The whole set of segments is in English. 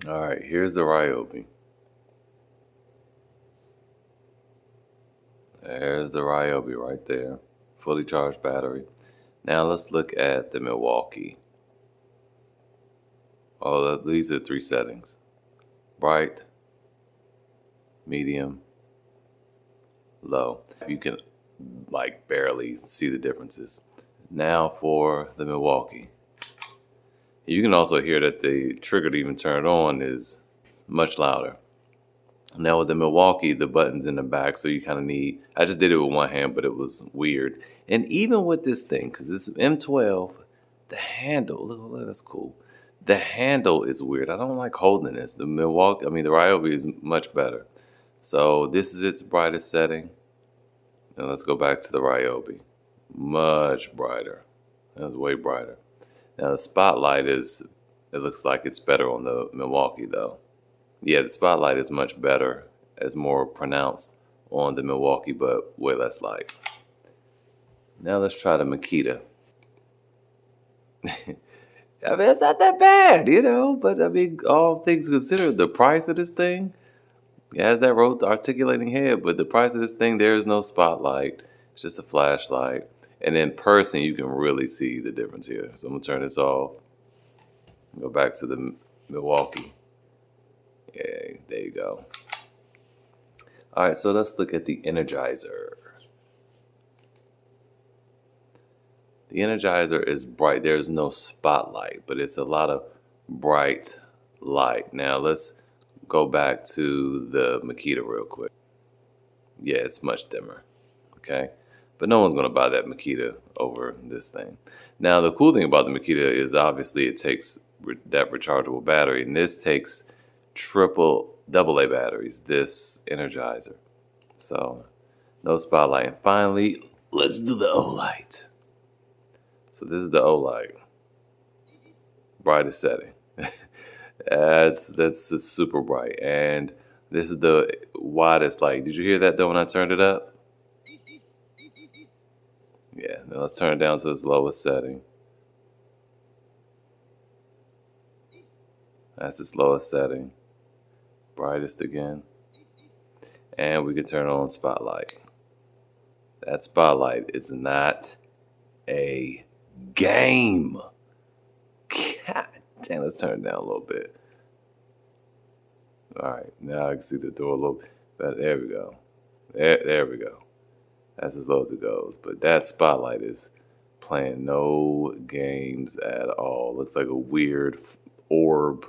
All right, here's the Ryobi. There's the Ryobi right there. Fully charged battery. Now let's look at the Milwaukee. Oh, these are 3 settings. Bright, medium, low. You can like barely see the differences. Now for the Milwaukee. You can also hear that the trigger to even turn it on is much louder. Now with the Milwaukee, the button's in the back, so you kind of need, I just did it with one hand, but it was weird. And even with this thing, because it's M12, the handle, look, that's cool. The handle is weird. I don't like holding this. The Ryobi is much better. So this is its brightest setting. Now let's go back to the Ryobi. Much brighter. That's way brighter. Now the spotlight it looks like it's better on the Milwaukee though. Yeah, the spotlight is much better, it's more pronounced on the Milwaukee, but way less light. Now let's try the Makita. I mean, it's not that bad, but I mean, all things considered, the price of this thing, it has that articulating head, but the price of this thing, there is no spotlight. It's just a flashlight. And in person, you can really see the difference here. So I'm going to turn this off. Go back to the Milwaukee. Yeah, there you go. All right, so let's look at the Energizer. The Energizer is bright. There's no spotlight, but it's a lot of bright light. Now let's go back to the Makita real quick. Yeah, it's much dimmer. Okay, but no one's going to buy that Makita over this thing. Now the cool thing about the Makita is obviously it takes that rechargeable battery, and this takes double A batteries, this Energizer. So no spotlight. And finally, let's do the Olight. So this is the Olight. Brightest setting. That's super bright. And this is the widest light. Did you hear that though when I turned it up? Yeah, now let's turn it down to its lowest setting. That's its lowest setting. Brightest again. And we can turn on spotlight. That spotlight is not a game. God damn, let's turn it down a little bit. All right, now I can see the door a little bit better. There we go. There we go. That's as low as it goes. But that spotlight is playing no games at all. Looks like a weird orb.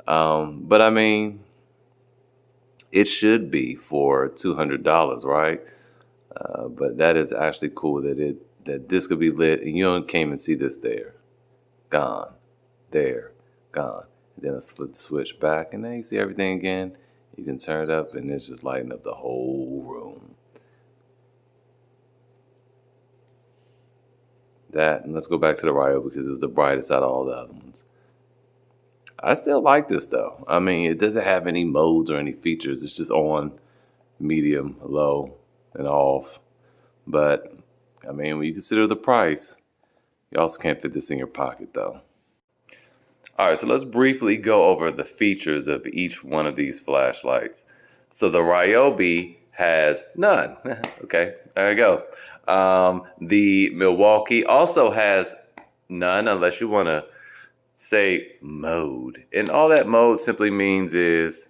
But I mean, it should be for $200, right? But that is actually cool that this could be lit, and you can't even see this there. Gone. There. Gone. And then let's flip the switch back, and then you see everything again. You can turn it up, and it's just lighting up the whole room. That, and let's go back to the Ryobi because it was the brightest out of all the other ones. I still like this though. I mean, it doesn't have any modes or any features. It's just on, medium, low, and off. But I mean, when you consider the price, you also can't fit this in your pocket though. All right, so let's briefly go over the features of each one of these flashlights. So the Ryobi has none. Okay, there you go. The Milwaukee also has none unless you want to say mode. And all that mode simply means is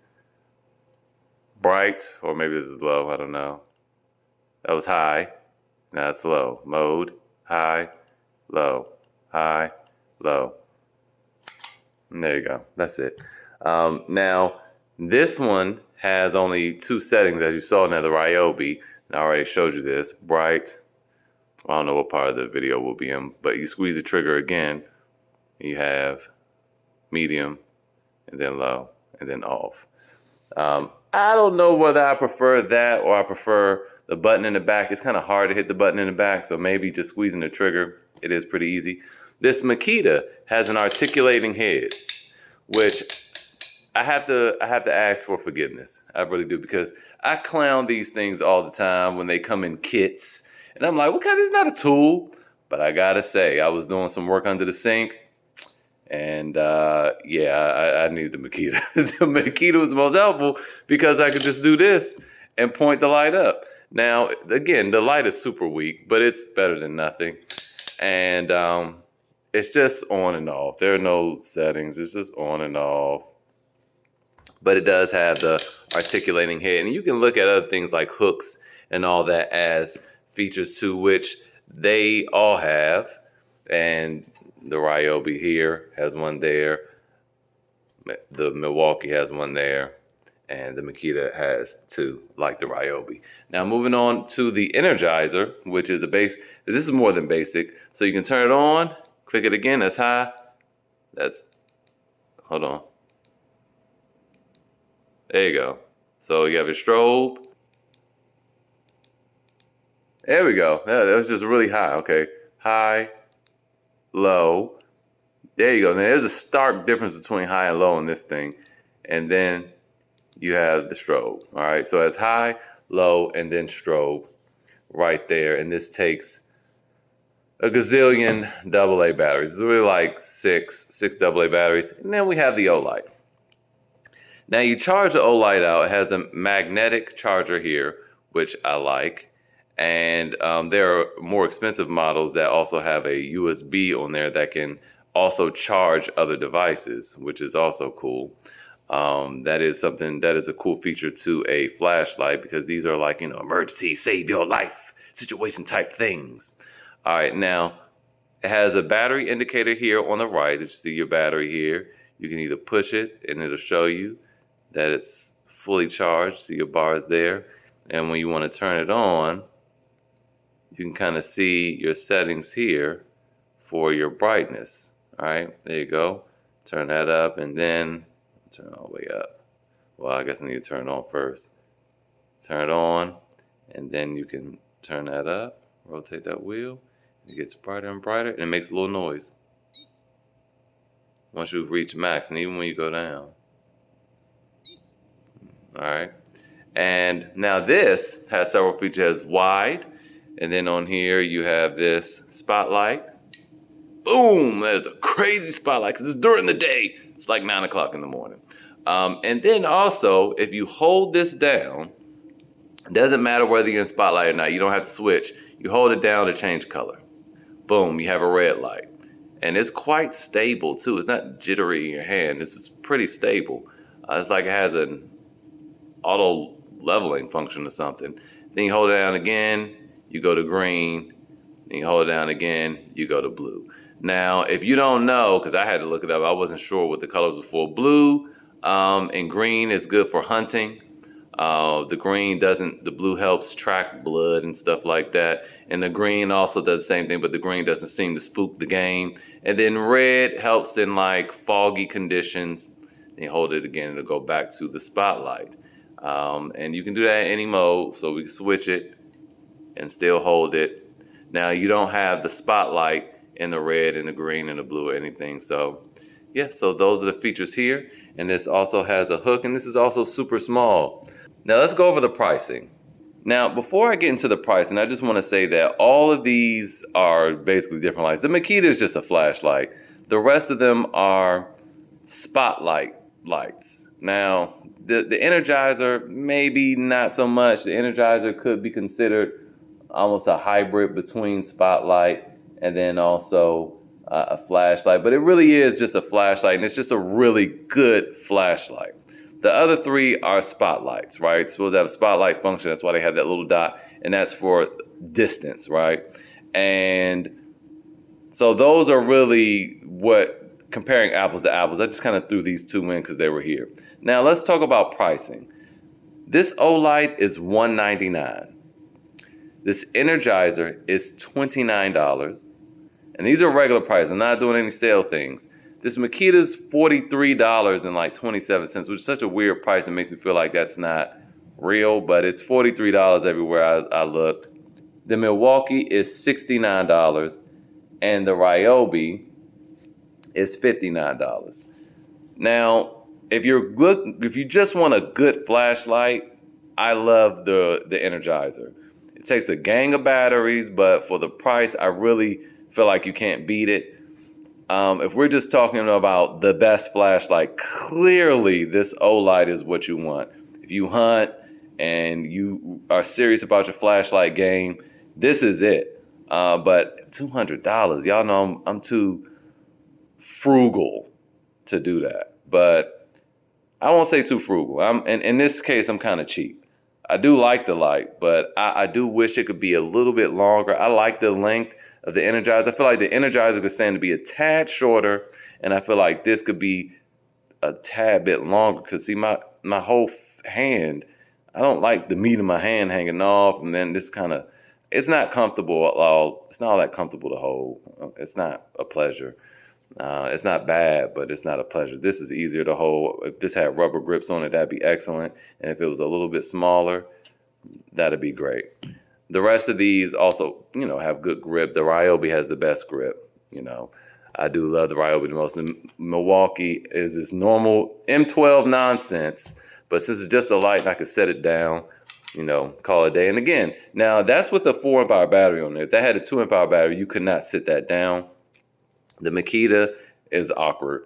bright, or maybe this is low, I don't know. That was high, now it's low. Mode, high, low, high, low. And there you go, that's it. Now, this one has only 2 settings, as you saw. Now the Ryobi, and I already showed you this, bright. I don't know what part of the video will be in, but you squeeze the trigger again, you have medium, and then low, and then off. I don't know whether I prefer that or I prefer the button in the back. It's kind of hard to hit the button in the back, so maybe just squeezing the trigger, it is pretty easy. This Makita has an articulating head, which I have to ask for forgiveness. I really do, because I clown these things all the time when they come in kits. And I'm like, what kind? It's not a tool. But I gotta say, I was doing some work under the sink, And yeah, I needed the Makita. The Makita was the most helpful because I could just do this and point the light up. Now, again, the light is super weak, but it's better than nothing. And it's just on and off. There are no settings. It's just on and off. But it does have the articulating head. And you can look at other things like hooks and all that as features too, which they all have. And the Ryobi here has one there. The Milwaukee has one there. And the Makita has two, like the Ryobi. Now moving on to the Energizer, which is a base. This is more than basic. So you can turn it on, click it again, that's high. Hold on. There you go. So you have a strobe. There we go. Yeah, that was just really high. Okay. High, low. There you go. Now there's a stark difference between high and low in this thing. And then you have the strobe. All right. So it's high, low, and then strobe right there. And this takes a gazillion AA batteries. It's really like six AA batteries. And then we have the Olight. Now you charge the Olight out. It has a magnetic charger here, which I like. And there are more expensive models that also have a USB on there that can also charge other devices, which is also cool. That is a cool feature to a flashlight, because these are like, emergency, save your life situation type things. All right, now it has a battery indicator here on the right. You see your battery here. You can either push it and it'll show you that it's fully charged. See your bars there. And when you want to turn it on, you can kind of see your settings here for your brightness. All right, there you go. Turn that up and then turn it all the way up. Well, I guess I need to turn it on first. Turn it on, and then you can turn that up, rotate that wheel. It gets brighter and brighter, and it makes a little noise once you've reached max, and even when you go down. All right, and now this has several features. Wide, and then on here you have this spotlight. Boom, that is a crazy spotlight because it's during the day. It's like 9 o'clock in the morning. And then also, if you hold this down, it doesn't matter whether you're in spotlight or not. You don't have to switch. You hold it down to change color. Boom, you have a red light. And it's quite stable too. It's not jittery in your hand. This is pretty stable. It's like it has an auto leveling function or something. Then you hold it down again, you go to green. Then you hold it down again, you go to blue. Now, if you don't know, because I had to look it up, I wasn't sure what the colors were for. Blue and green is good for hunting. The blue helps track blood and stuff like that. And the green also does the same thing, but the green doesn't seem to spook the game. And then red helps in like foggy conditions. And you hold it again, it'll go back to the spotlight. And you can do that in any mode, so we can switch it and still hold it. Now you don't have the spotlight in the red and the green and the blue or anything. So yeah, so those are the features here. And this also has a hook, and this is also super small. Now let's go over the pricing. Now, before I get into the pricing, I just want to say that all of these are basically different lights. The Makita is just a flashlight. The rest of them are spotlight lights. Now, the Energizer, maybe not so much. The Energizer could be considered almost a hybrid between spotlight and then also a flashlight. But it really is just a flashlight, and it's just a really good flashlight. The other three are spotlights, right? It's supposed to have a spotlight function. That's why they have that little dot, and that's for distance, right? And so those are really what, comparing apples to apples, I just kind of threw these two in because they were here. Now let's talk about pricing. This Olight is $199. This Energizer is $29. And these are regular prices. I'm not doing any sale things. This Makita's $43.27, which is such a weird price. It makes me feel like that's not real, but it's $43 everywhere I looked. The Milwaukee is $69, and the Ryobi is $59. Now, if you just want a good flashlight, I love the Energizer. It takes a gang of batteries, but for the price, I really feel like you can't beat it. If we're just talking about the best flashlight, clearly this Olight is what you want. If you hunt and you are serious about your flashlight game, this is it. But $200, y'all know I'm too frugal to do that. But I won't say too frugal. In this case, I'm kind of cheap. I do like the light, but I do wish it could be a little bit longer. I like the length of the Energizer. I feel like the Energizer could stand to be a tad shorter, and I feel like this could be a tad bit longer. Because see, my whole hand, I don't like the meat of my hand hanging off, and then this kind of, it's not comfortable at all. It's not all that comfortable to hold. It's not a pleasure. It's not bad, but it's not a pleasure. This is easier to hold. If this had rubber grips on it, that'd be excellent. And if it was a little bit smaller, that'd be great. The rest of these also, have good grip. The Ryobi has the best grip. I do love the Ryobi the most. The Milwaukee is this normal M12 nonsense, but since it's just a light, I can set it down, call it a day. And again, now that's with a 4 amp hour battery on it. If that had a 2 amp hour battery, you could not sit that down. The Makita is awkward.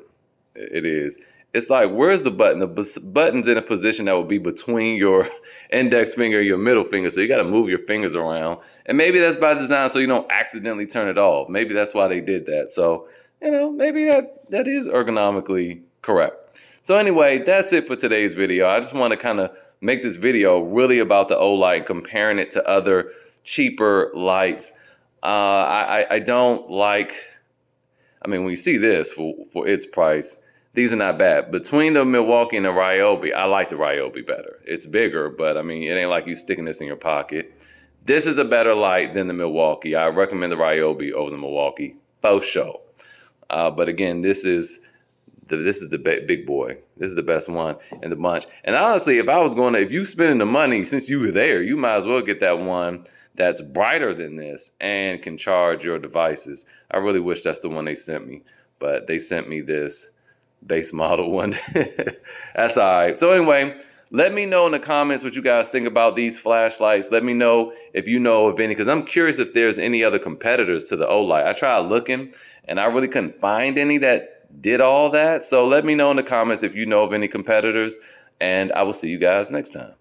It is. It's like, where's the button? The button's in a position that will be between your index finger and your middle finger. So you got to move your fingers around. And maybe that's by design so you don't accidentally turn it off. Maybe that's why they did that. So, maybe that is ergonomically correct. So anyway, that's it for today's video. I just want to kind of make this video really about the Olight, comparing it to other cheaper lights. I don't like... when you see this for its price, these are not bad. Between the Milwaukee and the Ryobi, I like the Ryobi better. It's bigger, but it ain't like you sticking this in your pocket. This is a better light than the Milwaukee. I recommend the Ryobi over the Milwaukee, for sure. But again, this is the big boy. This is the best one in the bunch. And honestly, if you spending the money, since you were there, you might as well get that one that's brighter than this and can charge your devices. I really wish that's the one they sent me, but they sent me this base model one. That's all right. So anyway, let me know in the comments what you guys think about these flashlights. Let me know if you know of any, because I'm curious if there's any other competitors to the Olight. I tried looking and I really couldn't find any that did all that. So let me know in the comments if you know of any competitors, and I will see you guys next time.